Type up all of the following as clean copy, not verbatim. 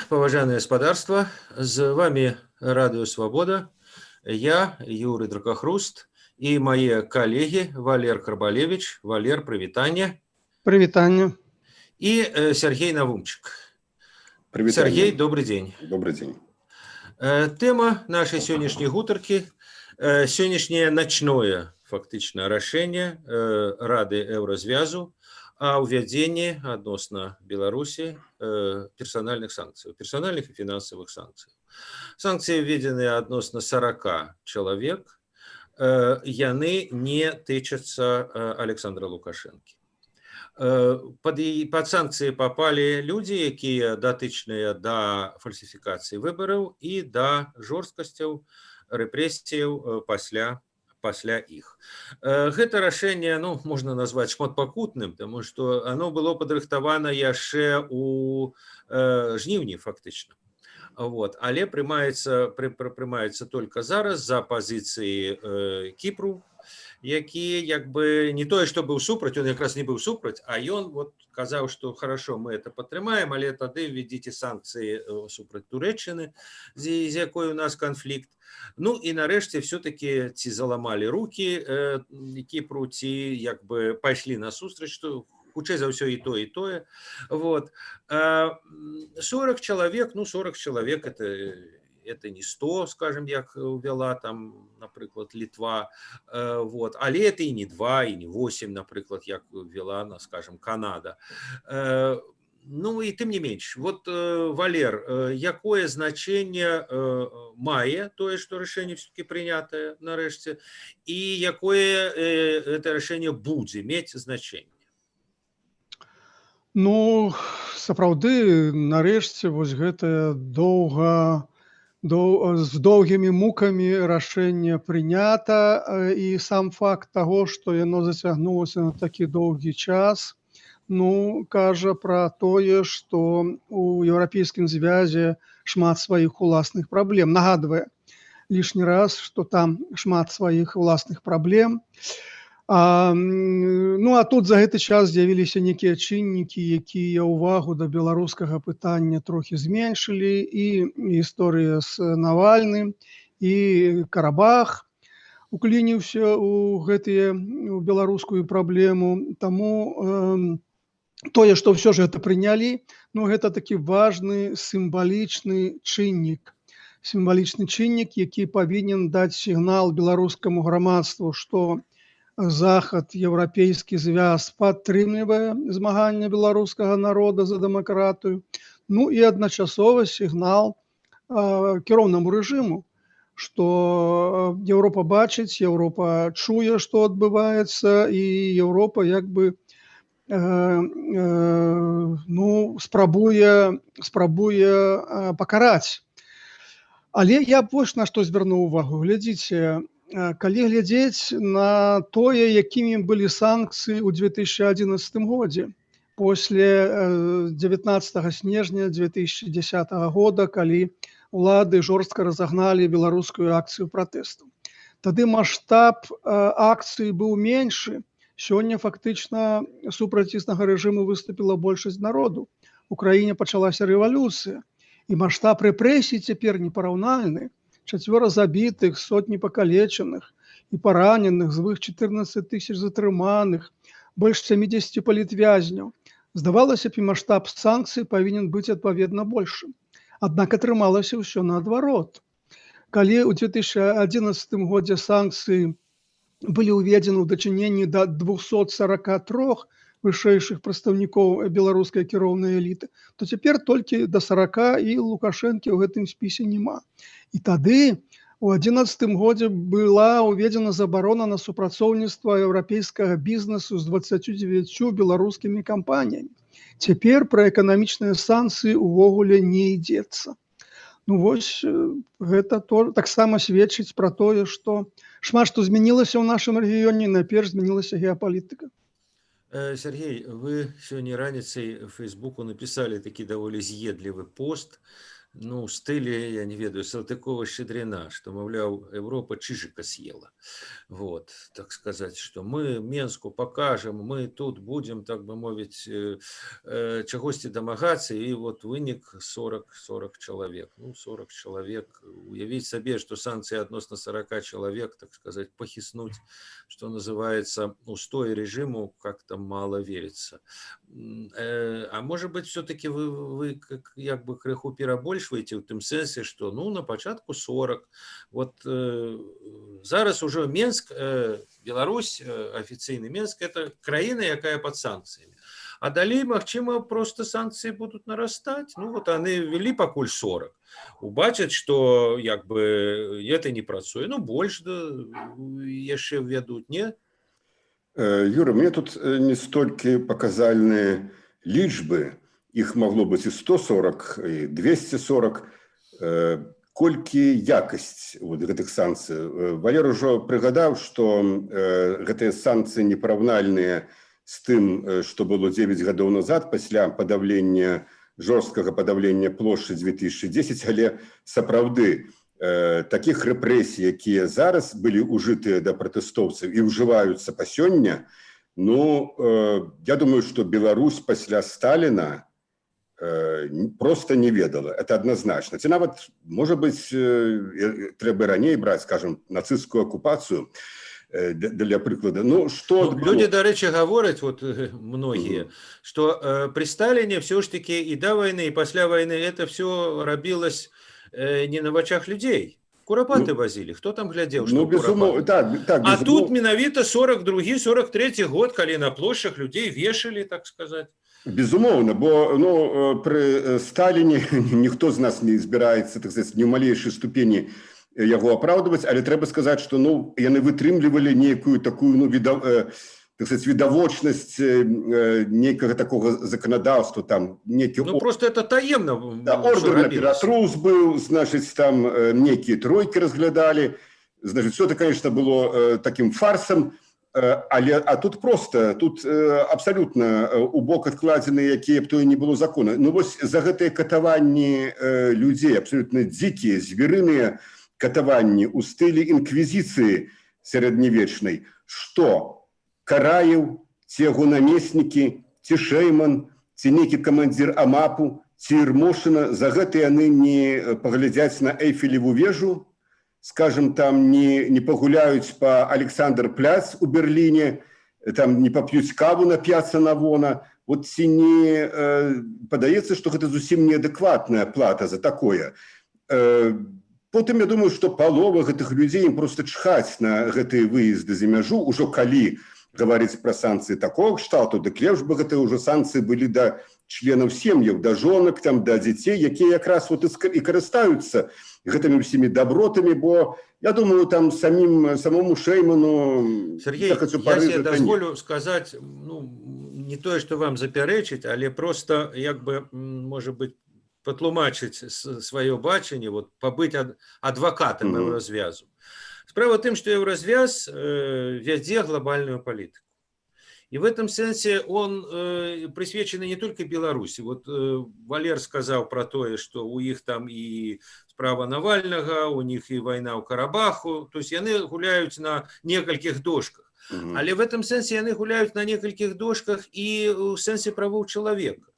поважанное господарство, с вами Радио Свобода, я, Юрий Дракохруст, и мои коллеги Валер Карбалевич, Валер, привитание, Привитание. И Сергей Навумчик. Привитание. Сергей, добрый день. Добрый день. Тема нашей сегодняшней гутарки, сегодняшнее ночное фактично решение Рады Еврозвязу о уведении относно Беларуси персональных санкций, персональных и финансовых санкций. Санкции введены относно 40 человек, яны не тычатся Александра Лукашенко. Под санкции попали люди, якія датычныя да фальсіфікацыі выбараў і да жорсткасцяў рэпрэсіяў пасля іх. Гэта рашэнне, можна назваць шматпакутным, тому што оно было падрыхтавана яшчэ у жніўні фактычна. Але прымаецца только зараз за пазіцыі Кіпру, які не тое, што быў супраць, он якраз не быў супраць, а ён казаў, што хорошо, мы это падтрымаем, але тады введзіце санкцыі супраць Турэччыны, з якой у нас канфлікт. І нарэшце все-таки ці заламалі рукі Кіпру, ці пайшлі насустрач, што хутчэй за ўсё і тое. 40 человек это не 100, скажем, як увяла там, напрыклад, Літва, але это и не 2, и не 8, напрыклад, як увяла, скажем, Канада. И тым не менш, Валер, якое значение мае тое, што рашэнне все-таки прынятае нарэшце, і якое это рашэнне будзе мець значэнне? Сапраўды, нарэшце, гэтае з доўгімі мукамі рашэнне прынята, і сам факт таго, што яно зацягнулася на такі доўгі час, кажа пра тое, што у Еўрапейскім звязе шмат сваіх уласных праблем. Нагадвае лішні раз, што там шмат сваіх уласных праблем. А тут за гэты час з'явіліся нейкія чыннікі, якія ўвагу да беларускага пытання трохі зменшылі, і гісторыя з Навальным, і Карабах уклініўся ў беларускую праблему. Таму тое, што ўсё ж гэта прынялі, гэта такі важны сімвалічны чыннік, які павінен даць сігнал беларускаму грамадству, што Захад, Еўрапейскі звяз падтрымлівае змаганне беларускага народа за дэмакратыю, і адначасова сігнал кіроўнаму рэжыму, што Еўропа бачыць, Еўропа чуе, што адбываецца, і Еўропа спрабуе пакараць. Але я больш на што звярнуў увагу. Глядзіце, калі глядзець на тое, якімі былі санкцыі ў 2011 годзе, после 19 снежня 2010 года, калі улады жорстка разагналі беларускую акцыю пратэсту. Тады маштаб акцыі быў меншы. Сёння фактычна супраць ціснага рэжыму выступіла большасць народу. У краіне пачалася рэвалюцыя, і маштаб рэпрэсій цяпер непараўнальны. 4 забітых, сотні пакалечаных і параненых, звыш 14 000 затрыманых, больш 70 палітвязняў. Здавалася б, і маштаб санкцый павінен быць адпаведна большым. Аднак атрымалася ўсё наадварот. Калі ў 2011 годзе санкцыі былі ўведзены ў дачыненні да 243 вышэйшых прадстаўнікоў беларускай кіроўнай эліты, то цяпер толькі да 40, і Лукашэнкі ў гэтым спісе няма. І тады у 2011 годзе была ўведзена забарона на супрацоўніцтва еўрапейскага бізнесу з 29 беларускімі кампаніямі. Цяпер пра эканамічныя санкцыі ўвогуле не ідзецца. Гэта таксама сведчыць пра тое, што шмат што змянілася ў нашым рэгіёне, найперш змянілася геапалітыка. Сергей, вы сегодня раніцай в Фейсбуку написали такі даволі з'едлівы пост, ну, стылі, я не ведаю, Салтыкова-Щедрина, што, маўляў, Еўропа чыжыка съела. Вот, так сказать, что мы Менску покажем, мы тут будем, так бы мовіць, чагосьці дамагацца, і вот вынік 40 чалавек. Ну, 40 чалавек. Уявіць сабе, што санкцыі адносна 40 чалавек, так сказать, пахіснуць, что называется, устой режиму, как-то мало верится. А может быть, все-таки вы как бы крыху перабольшваеце ў тым сэнсе, что, ну, на пачатку 40. Вот зараз уже Менск, Беларусь, офіцыйны Менск, это краіна, якая под санкцыямі. А далей, магчыма, просто санкцыі будуць нарастаць. Ну, вот яны ввели пакуль 40. Убачаць, што як бы это не працуе. Ну, больш яшчэ ввядуць, не? Юра, мне тут не столькі паказальныя лічбы, іх могло быць і 140, і 240, колькі якасць вот гэтых санкцый. Валер ужо прыгадаў, што гэтыя санкцыі непараўнальныя з тым, што было 9 гадоў назад пасля падаўлення, жорсткага падаўлення плошчы 2010, але сапраўды такіх рэпрэсій, якія зараз былі ўжытыя да пратэстоўцаў і ўжываюцца па сёння, ну, я думаю, што Беларусь пасля Сталіна просто не ведала. Это однозначно. Ці нават, можа быць, трэба раней браць, скажем, нацысцкую акупацыю, для прыклада. Ну, что... Люди, до речи, говорят, вот многие, что при Сталине все ж таки и до войны, и после войны это все робилось не на вачах людей. Курапаты возили. Кто там глядел, что безумовно, так, а тут менавіта 42-43 год, калі на площах людей вешали, так сказать. Безумоўна, бо ну, при Сталине ніхто з нас не збіраецца, так сказать, ні ў малейшай ступені яго апраўдваць, але трэба сказаць, што ну, яны вытрымлівалі нейкую такую, ну, так сказать, відавочнасць нейкага такого законодаўства, там, нейкі... Ну, просто это таемно. Да, ордер на ператрус был, значит, там некие тройки разглядали, значит, все это, конечно, было таким фарсом, а тут просто, тут абсолютно у бок адкладзены, якія б то і не было закона. Ну, вось за гэтыя катаванні людзей, абсолютно дзікія, звярыныя катаванні ў стылі інквізіцыі сярэднявечнай, што Караев, ці яго намеснікі, ці Шэйман, ці нейкі камандзір АМАПу, ці Ермошына, за гэта яны не паглядзяць на Эйфелеву вежу, скажем, там не пагуляюць па Александр-Пляц у Берліне, там не пап'юць каву на Пьяцца Навона. Вот ці не падаецца, што гэта зусім неадэкватная плата за такое. Потым я думаю, што палова гэтых людзей ім проста чхаць на гэтыя выезды за мяжу, ужо калі гаварыць пра санкцыі такого кшталту, дык лепш бы гэтыя ўжо санкцыі былі да членаў сем'яў, да жонак, там, да дзяцей, якія якраз вот і карыстаюцца гэтымі ўсімі дабротамі, бо я думаю, там самому Шэйману... Сергей, я себе дазволю сказаць, ну, не тое, што вам запярэчыць, але просто, як бы, можа быць, патлумачыць сваё бачанне, вот, пабыць адвакатам Еўразвязу. Справа в том, что Еврозвяз вядзе глобальную политику. И в этом сенсе он присвячен не только Беларуси. Вот Валер сказал про то, что у них там и справа Навального, у них и война у Карабаху. То есть они гуляют на нескольких дошках. Але в этом сенсе они гуляют на нескольких дошках и в сенсе правов человека.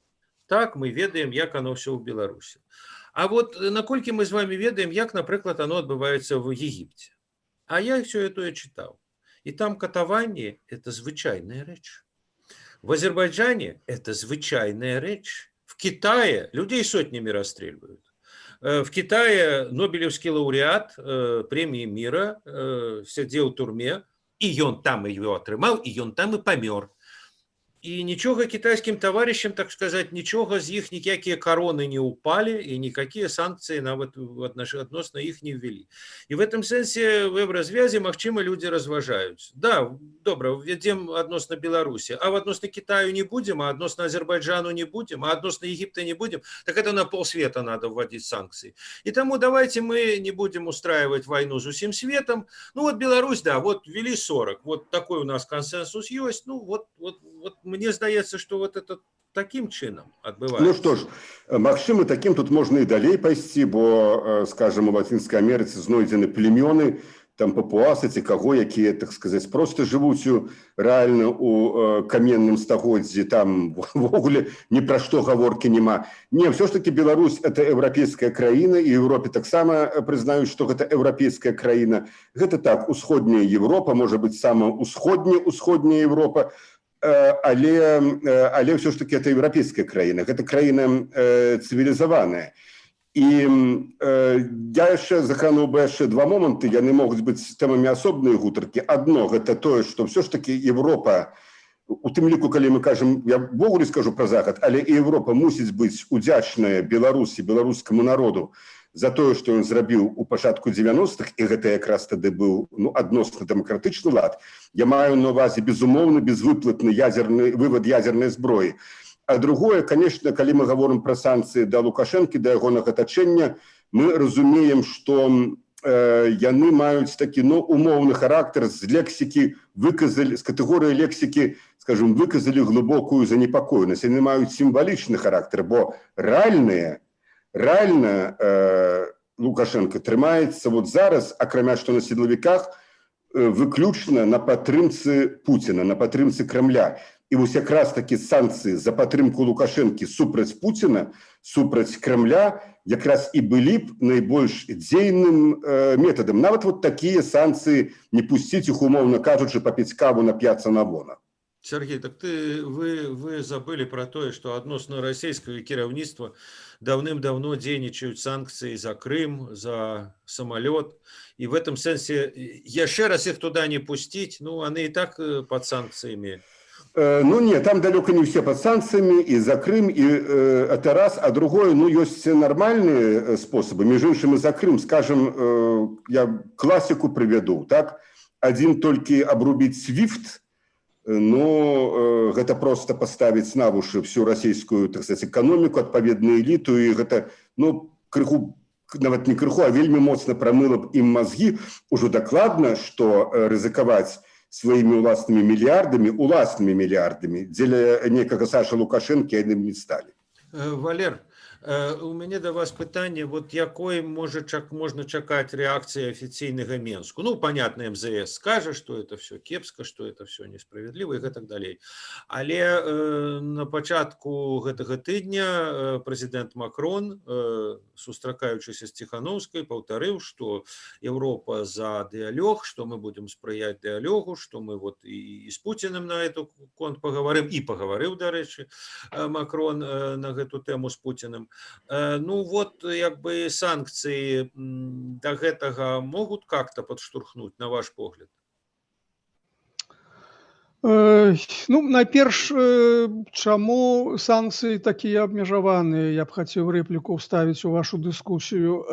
Так мы ведаем, як оно все в Беларуси. А вот наколькі мы с вами ведаем, як, например, оно отбывается в Египте. А я все это читал. И там катаванне – это звычайная рэч. В Азербайджане – это звычайная рэч. В Китае людей сотнями расстреливают. В Китае Нобелевский лауреат премии мира сидел в турме, и он там ее отрымал, и он там и помер. И ничего китайским товарищам, так сказать, ничего з их никакие короны не упали, и никакие санкции относно их не ввели. И в этом сенсе в Еврозвязе, магчыма, люди разважаюць. Да, добра, введем относно Беларуси, а относно Китаю не будем, а относно Азербайджану не будем, а относно Египта не будем, так это на полсвета надо вводить санкции. И тому давайте мы не будем устраивать войну с усім светом. Ну вот Беларусь, да, вот ввели 40, вот такой у нас консенсус есть, ну вот мне здаецца, што вот это таким чынам адбываецца. Ну што ж, магчыма, такім тут можна і далей пайсці, бо, скажем, у Лацінскай Амерыцы знойдзены племёны, там папуасы ці каго, якія, так сказаць, проста жывуць рэальна у каменным стагоддзі, там ввогуле ні пра што гаворкі няма. Не, ўсё ж такі Беларусь – это еўрапейская краіна, і Еўропе таксама прызнаюць, што гэта еўрапейская краіна. Гэта так, усходняя Еўропа, можа быць, сама усходняя Еўропа, але ўсё ж такі это еўрапейская краіна, гэта краіна цывілізаваная. І я яшчэ захануў бы яшчэ два моманты, яны могуць быць тэмамі асобнай гутаркі. Адно, гэта тое, што ўсё ж такі Еўропа, у тым ліку, калі мы кажам, я ввогуле скажу пра Захад, але і Еўропа мусіць быць удзячная Беларусі, беларускаму народу за тое, што ён зрабіў у пачатку 90-х, і гэта якраз тады быў адносна дэмакратычны лад. Я маю на ўвазе, безумоўна, безвыплатны вывад ядзернай зброі. А другое, конечно, калі мы гаворым пра санкцыі да Лукашэнкі, да ягонага атачэння, мы разумеем, што яны маюць такі умоўны характар, з лексікі выказалі, з катэгорыі лексікі, скажем, выказалі глыбокую занепакоенасць. Яны маюць сімвалічны характар, бо рэальна Лукашенко трымаецца вот зараз, акрамя што на сілавіках, выключна на падтрымцы Пуціна, на падтрымцы Крамля. І вось якраз такі санкцыі за падтрымку Лукашэнкі супраць Пуціна, супраць Крамля, якраз і былі б найбольш дзейным метадам. Нават вот такія санкцыі, не пусціць іх, умоўна кажучы, папіць каву на п'яцца Навона. Сергей, так вы забыли про тое, што адносна расійскага кіраўніцтва даўным-даўно дзейнічаюць санкцыі за Крым, за самолет. И в этом сэнсе яшчэ раз их туда не пусціць, ну, они и так под санкциями. Ну, не, там далеко не все под санкциями, и за Крым, и это раз, а другое, ну, есть нормальные способы. Между іншым, и за Крым, скажем, я классику приведу, так? Один только обрубить SWIFT, ну, гэта просто поставить на вушы всю расійскую, так сказать, экономику, адпаведную элиту, и гэта, ну, крыху, нават не крыху, а вельмі моцна прамыла б ім мозги, уже докладно, что рызыкаваць своими уласнымі мільярдамі дзеля некага Саша Лукашэнкі яны не сталі. Валер, у мяне да вас пытанне, вот якой можна чакаць реакцыі афіцыйнага Менску? Ну, понятно, МЗС скажа, что это все кепска, что это все несправедливо и так далее. Але на пачатку гэтага тыдня прэзідэнт Макрон, сустракаючыся з Ціхановскай, паўтарыў, што Еўропа за дыялог, што мы будем спрыяць дыялогу, што мы вот і з Пуціным на эту конт пагаварым, і пагаварыў, дарэчы, Макрон на гэту тэму з Пуціным. Ну вот, як бы санкцыі да гэтага могуць как-то падштурхнуць, на ваш погляд? Ну, найперш, чаму санкцыі такія абмежаваныя, я б хацеў рэпліку ўставіць у вашу дыскусію.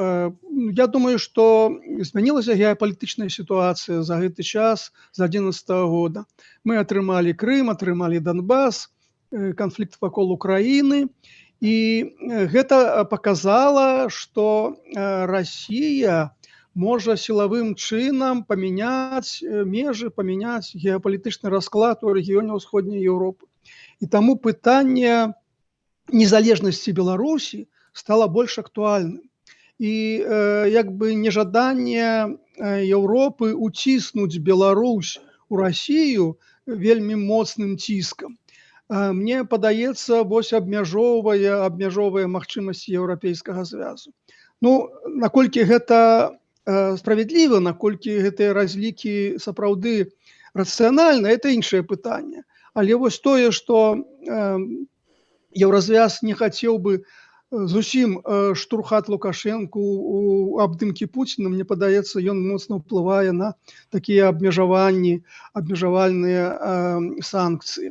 Я думаю, што змянілася геапалітычная сітуацыя за гэты час, з 2011 года. Мы атрымалі Крым, атрымалі Донбас, канфлікт вакол Украіны, і гэта паказала, што Расія можа сілавым чынам памяняць межы, памяняць геапалітычны расклад у рэгіёне ўсходняй Еўропы. І таму пытанне незалежнасці Беларусі стала больш актуальным. І як бы нежаданне Еўропы уціснуць Беларусь у Расію вельмі моцным ціскам. Мне падаецца, вось абмяжоўвае магчымасці еўрапейскага звязу. Ну, наколькі гэта справядліва, наколькі гэтыя разлікі сапраўды рацыянальна, это іншае пытанне. Але вось тое, што еўразвяз не хацеў бы зусім штурхаць Лукашэнку у абдымкі Пуціна, мне падаецца, ён моцна ўплывае на такія абмежавальныя санкцыі.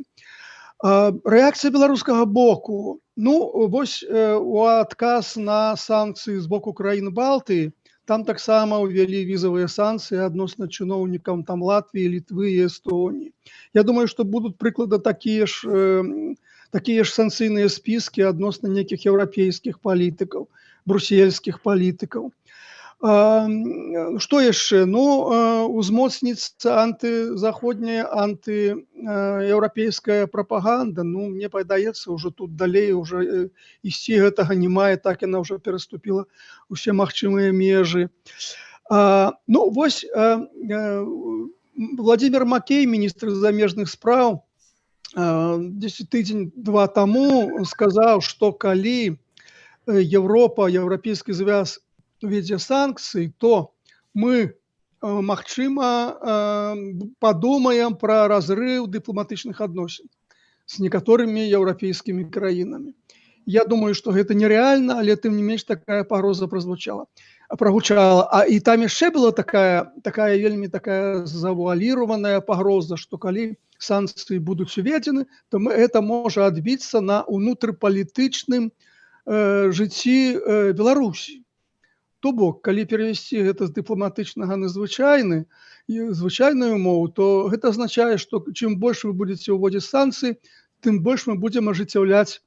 Рэакцыя беларускага боку. Ну, вось у адказ на санкцыі з боку краін Балтыі, там таксама ўвялі візавыя санкцыі адносна чыноўнікам там Латвіі, Літвы і Эстоніі. Я думаю, што будуць прыклады такія ж санкцыйныя спіскі адносна нейкіх еўрапейскіх палітыкаў, брусельскіх палітыкаў. Што яшчэ? Ну, узмоцніцца антызаходняя, антыеўрапейская прапаганда. Ну, мне падаецца, ўжо тут далей уже ісці гэтага няма, і так яна ўжо пераступіла ўсе магчымыя межы. Ну, вось Владимир Макей, міністр замежных спраў, тыдзень-два таму сказаў, што калі Европа, Еўрапейскі звяз уведзе санкцыі, то мы, магчыма, падумаем пра разрыў дыпламатычных адносін з некаторымі еўрапейскімі краінамі. Я думаю, што гэта нерэальна, але тым не менш такая пагроза прагучала. І там яшчэ была такая вельмі такая завуаліраваная пагроза, што калі санкцыі будуць уведзены, то это можа адбіцца на ўнутрыпалітычным жыцці Беларусі. То бок, калі перавесці гэта з дыпламатычнага на звычайную мову, то гэта азначае, што чым больш вы будзеце ўводзіць санкцыі, тым больш мы будзем ажыццяўляць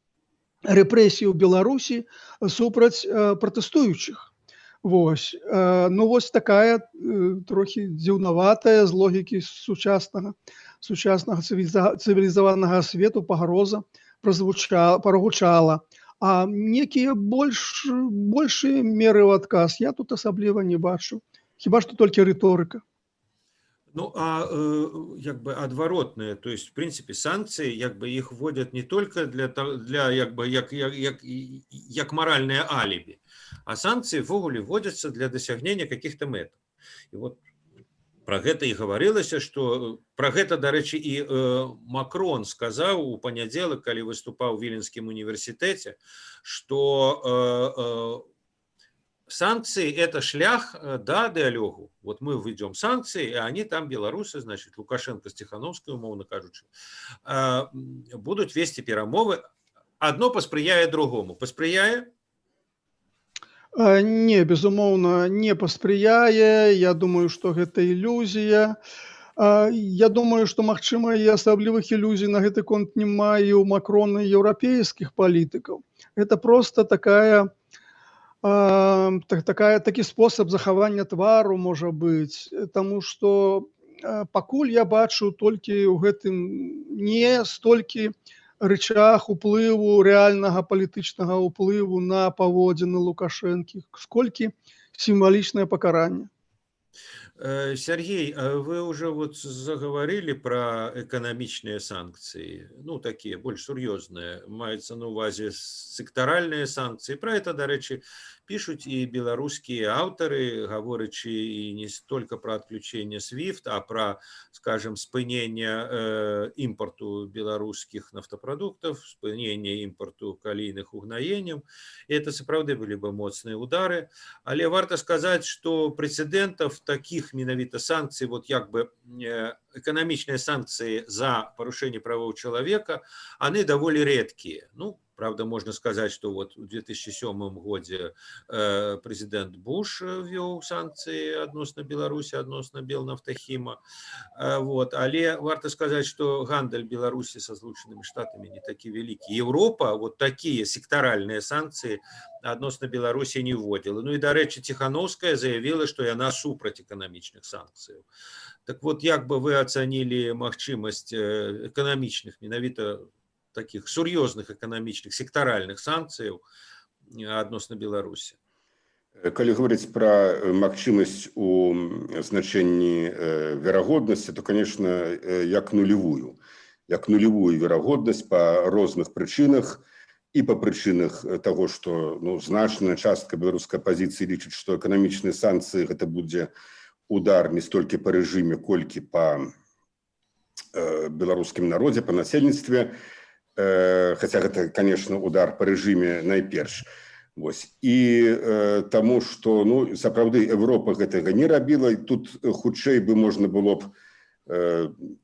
рэпрэсіі ў Беларусі супраць пратэстуючых. Вось. Ну, вось такая трохі дзіўнаватая з логікі сучаснага цывілізаванага свету пагроза прагучала. А некія большыя меры ў адказ я тут асабліва не бачу. Хіба што толькі рыторыка. Ну, як бы адваротнае, то есть, в принципе, санкции, як бы их вводят не только для як бы, як моральное алиби, а санкции ввогуле вводятся для досягнения каких-то мет. И вот про гэта і гаварылася, што пра гэта, дарэчы, і Макрон сказаў у панядзелак, калі выступаў у Віленскім універсітэце, што санкции – это шлях до диалогу. Вот мы введем санкции, и они там, белорусы, значит, Лукашенко с Тихановской, умовно кажучи, будут вести перамовы. Одно паспрыяе другому. Паспрыяе? Не, безумоўна, не паспрыяе. Я думаю, што гэта ілюзія. Я думаю, што, магчыма, і асаблівых ілюзій на гэты конт няма і ў Макрона і еўрапейскіх палітыкаў. Гэта проста такі спосаб захавання твару, можа быць. Таму што пакуль я бачу толькі ў гэтым не столькі рычаг уплыву, рэальнага палітычнага ўплыву на паводзіны Лукашэнкі, сколькі сімвалічнае пакаранне. Сергей, вы уже вот заговорили про экономичные санкции, ну, такие больше серьезные, маюцца на увазе секторальные санкции. Про это, до речі, пишут и белорусские авторы, говорячи и не столько про отключение SWIFT, а про, скажем, спынение импорту белорусских нафтопродуктов, спынение импорту калийных угнаенняў. И это, сапраўды, были бы моцныя удары. Але варта сказать, что прецедентов таких менавіта санкций, вот як бы экономичные санкции за порушение правоў человека, они довольно редкие. Ну, правда, можно сказать, что вот в 2007 году президент Буш ввел санкции адносна Беларуси, адносна Белнафтахима. Вот. Але варто сказать, что гандаль Беларуси со Злученными Штатами не таки великий. Европа вот такие секторальные санкции адносна Беларуси не вводила. Ну и, до речі, Тихановская заявила, что яна супраць экономичных санкций. Так вот, як бы вы оценили магчымасць экономичных, менавіта таких сур'ёзных экономичных секторальных санкций адносна Беларуси? Калі говорить про магчымасць у значенні верагоднасці, то, конечно, як нулевую верагоднасць по розных прычынах, и по причинах того, что значная частка беларускай оппозиции лічыць, что экономичные санкции это будет удар не столько по режиме, колькі по беларускім народе, по насельніцтве, хотя это, конечно, удар по режиме найперш. И тому, что сапраўды Европа гэтага не рабіла, тут хутчэй бы можно было б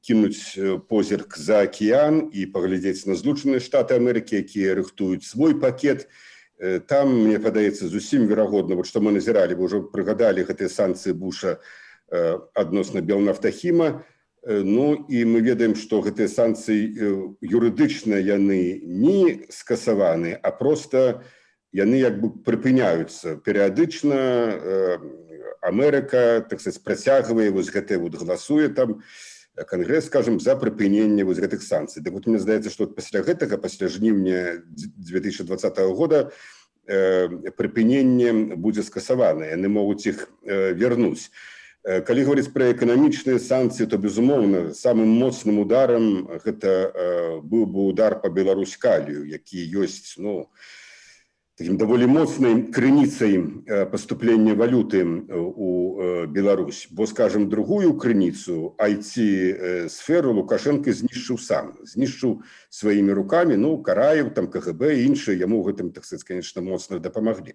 кинуть позірк за океан и поглядеть на Злученыя Штаты Америки, якія рыхтуюць свой пакет. Там, мне падаецца, зусім верагодна, вот што мы назіралі, вы ўжо прыгадалі гэтыя санкцыі Буша адносна Белнафтахіма. Ну і мы ведаем, што гэтыя санкцыі юрыдычна яны не скасаваны, а проста яны як бы прыпыняюцца перыядычна Амерыка, так сказать, працягвае вось гэтае вот галасуе там Кангрэс, скажем, за прыпыненне вось гэтых санкцый. Так вот мне здаецца, што пасля гэтага, пасля жніўня 2020 года прыпыненне будзе скасавана, яны могуць іх вярнуць. Калі говорить про экономічныя санкцыі, то, безумоўна, самым моцным ударом гэта быў бы удар по Беларусь-Калію, які ёсць, ну, таким даволі моцнай крыніцай поступлення валюты у Беларусь. Бо, скажем, другую крыніцу, IT-сферу, Лукашенко знішчыў сам. Знішчыў сваімі руками, ну, Караев, там, КГБ і іншыя яму ў гэтым, так сказать, конечно, моцна дапамаглі.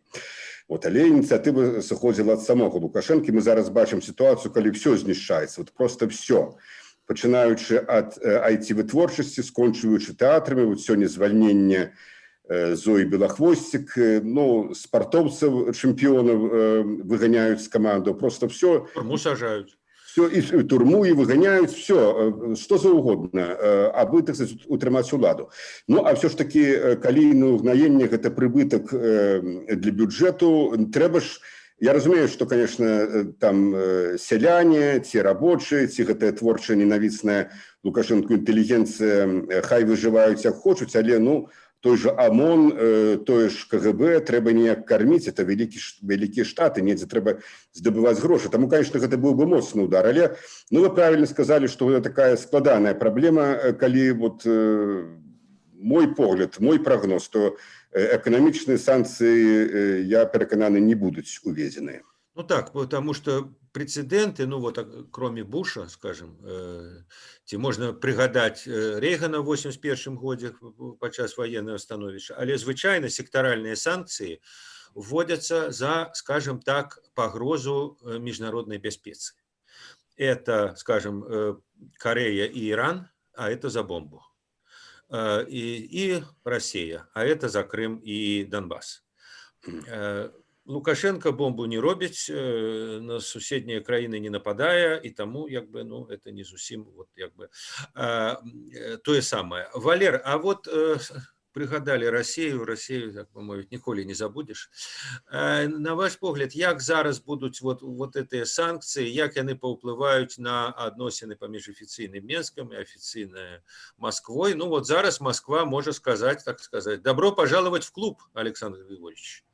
Вот, але ініцыятыва сыходзіла ад самого Лукашэнкі. Мы зараз бачым сітуацыю, калі все знішчаецца, вот просто все. Пачынаючы ад IT-вытворчасці, скончваючы тэатрамі, вот сёння звальненне Зоі Белахвосцік, ну, спартоўцаў, чэмпіёнаў выганяюць з каманду, просто все. Турму сажаюць. Все, и турму, и выгоняют, все, что за угодно, абы, так сказать, утрымаць уладу. Ну, а все ж таки, калі угнаенне гэта прыбытак для бюджэту, трэба ж, я разумею, что, конечно, там сяляне, ці рабочие, ці гэтая творчая ненавісная Лукашенко інтэлігенцыя, хай выжываюць як хочуць, але, ну, той же ОМОН, той же КГБ трэба неяк карміць, это вялікія штаты, недзе трэба здабываць грошы. Таму, конечно, гэта быў бы моцны удар, але, ну, вы правильно сказали, что гэта такая складаная праблема, калі вот мой погляд, мой прогноз, то эканамічныя санкцыі, я перакананы, не будуць уведзеныя. Ну так, потому что прецеденты, ну вот кроме Буша, скажем, ці можна прыгадаць Рейгана в 81 годзе падчас военного становішча, але звычайна сектаральныя санкцыі вводятся за, скажем так, пагрозу международной бяспецы. Это, скажем, Корея и Иран, а это за бомбу. И Россия, а это за Крым и Донбасс. Лукашенко бомбу не робіць, на суседнія краіны не нападае, і таму, як бы, ну, это не зусім, вот, як бы, тое самае. Валер, а вот прыгадалі Россию, так бы мовіць, ніколі не забудзеш. На ваш погляд, як зараз будуць вот гэтыя санкцыі, як яны паўплываюць на адносіны паміж афіцыйным Менскам і афіцыйнай Москвой? Ну, вот зараз Москва можа сказаць, так сказать, добро пожаловать в клуб, Александр Григорьевич.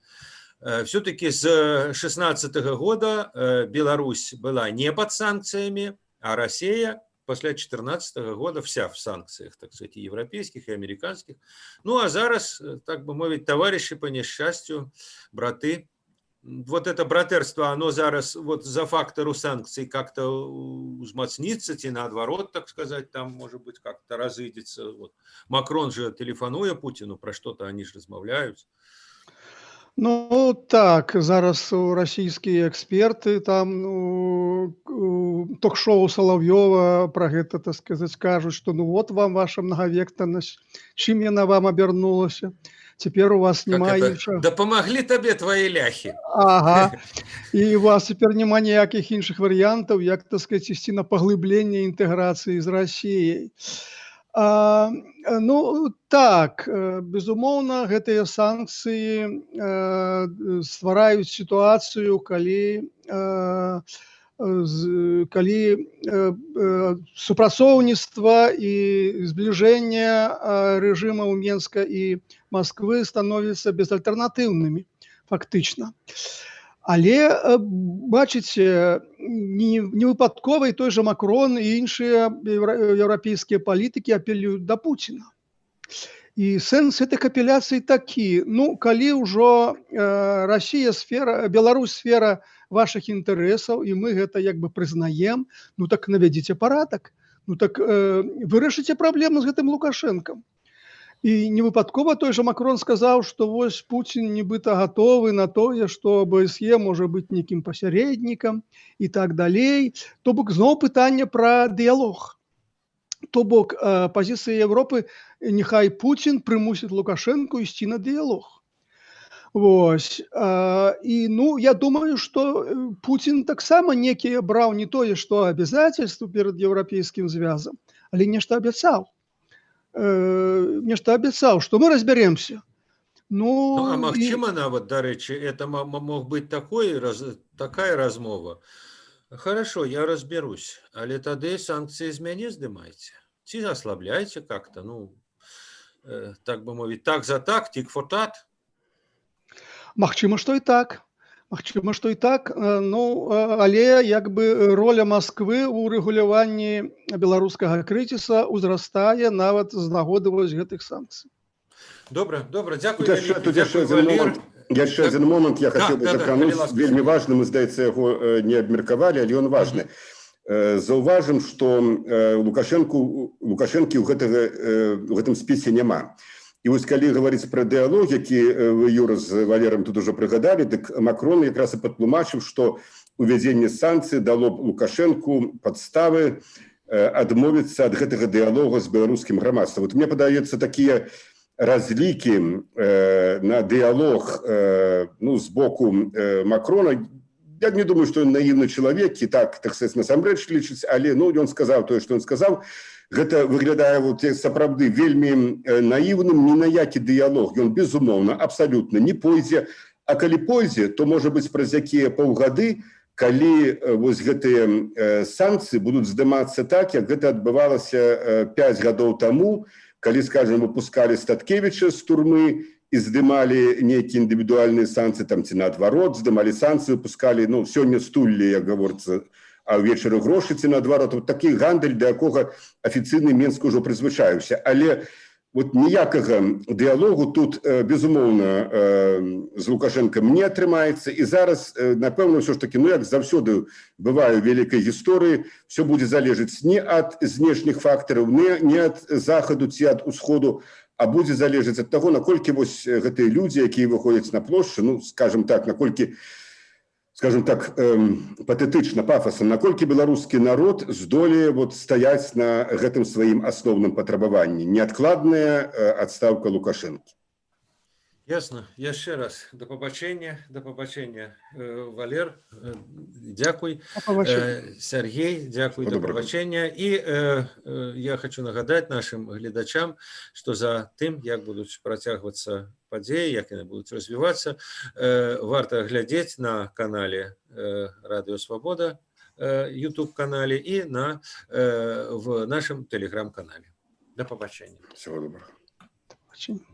Все-таки с 2016 года Беларусь была не под санкциями, а Россия после 2014 года вся в санкциях, так сказать, и европейских, и американских. Ну, а зараз, так бы мовить, товарищи по несчастью, браты. Вот это братерство, оно зараз вот за фактору санкций как-то узмацнится, ці наоборот, так сказать, там, может быть, как-то разыдется. Вот. Макрон же телефонуя Путину, про что-то они же размовляют. Ну так, зараз расійскія эксперты там, ну, ток-шоу Соловьёва про гэта, так сказать, кажуць, што ну вот вам ваша многавектарнасць, чым яна вам абярнулася, цяпер у вас няма іншага. Да памаглі табе твои ляхі. Ага, і у вас цяпер няма ніякіх іншых варыянтаў, як, так сказать, ісці на паглыбленне інтэграцыі з Расіяй. Ну так, безумоўна, гэтыя санкцыі ствараюць сітуацыю, калі супрацоўніцтва і збліжэнне рэжымаў Менска і Москвы становяцца безальтэрнатыўнымі, фактычна. Але, бачыце, не выпадкова і той жа Макрон і іншыя еўрапейскія палітыкі апелююць да Пуціна. І сэнс гэтых апеляцый такі, ну, калі ўжо Расія сфера, Беларусь сфера вашых інтарэсаў, і мы гэта як бы прызнаем, ну так навядзіце парадак, ну так вырашыце праблему з гэтым Лукашэнкам. І не выпадкова той же Макрон сказаў, што вось Пуцін нібыта гатовы на тое, што АБСЕ можа быць нейкім пасярэднікам і так далей. То бок зноў пытанне пра дыялог. То бок пазіцыя Европы, няхай Пуцін прымусіць Лукашэнку ісці на дыялог. Вось. І, ну, я думаю, што Пуцін таксама некія браў не тое, што абязательствы перад Еўрапейскім звязам, але нешта абяцаў. Нешта абяцаў, што мы разбяремся. Ну, а і магчыма нават, дарэчы, это мог быць такая размова. Хорошо, я разберусь, але тады санкцыі з мяне здымайце. Ці аслабляйце как-то, ну, так бы мовіць, так за так, тик for tat. магчыма, што і так. Магчыма, што і так, ну, але як бы роля Масквы ў рэгуляванні беларускага крызіса ўзрастае нават з нагоды вось гэтых санкцый. Добра, дзякуй Тут вялікі, яшчэ дзякуй, Валер. адзін момант я хацеў бы калі закрануць, ласка. вельмі важны, мы, здаецца, яго не абмеркавалі, але ён важны. Заўважым, што Лукашэнкі ў гэтым спісе няма. І вось калі гаварыць пра дыялог, які вы, Юра, з Валерам тут ужо прыгадалі, дык Макрон якраз і патлумачыў, што увядзенне санкцый дало б Лукашэнку падставы адмовіцца ад гэтага дыялогу з беларускім грамадствам. Вот мне падаецца, такія разлікі на дыялог з боку Макрона, я не думаю, што ён наіўны чалавек і так сказаць, насамрэч лічыць, але ён сказаў тое, што ён сказаў. Гэта выглядае сапраўды вельмі наіўным, ні на які дыялог. Ён, безумоўна, абсалютна не пойдзе. А калі пойдзе, то, можа быць, праз якія паўгады, калі вось гэтыя санкцыі будуць здымацца так, як гэта адбывалася 5 гадоў таму, калі, скажем, выпускалі Статкевіча з турмы і здымалі нейкія індывідуальныя санкцыі, там, ці наадварот, здымалі санкцыі, выпускалі, сёння стуллі, як гаворыцца, а ўвечары грошы ці наадварот. Вот такі гандаль, да якога афіцыйны Мінск ужо прызвычаіўся. Але вот ніякага дыялогу тут, безумоўна, з Лукашэнкам не атрымаецца. І зараз, напэўна, ўсё ж такі, як заўсёды бывае ў вялікай гісторыі, все будзе залежыць не ад знешніх фактараў, не ад захаду ці ад усходу, а будзе залежыць ад таго, наколькі вось гэтыя людзі, якія выходзяць на плошчу, скажем так, наколькі, скажем так, патэтычна, пафасна, наколькі беларускі народ здолее стаяць на гэтым сваім асноўным патрабаванні. Неадкладная адстаўка Лукашэнкі. Ясно. Яшчэ раз. Да пабачэння, Валер, дзякуй. Сергей, дзякуй, да пабачэння. І я хочу нагадаць нашим гледачам, што за тым, як будуць працягвацца падзеі, як яны будуць развівацца, варта глядзець на канале Радыё Свабода, YouTube-канале і в нашым Telegram-канале. Да пабачэння. Всего доброго. Да пабачэння.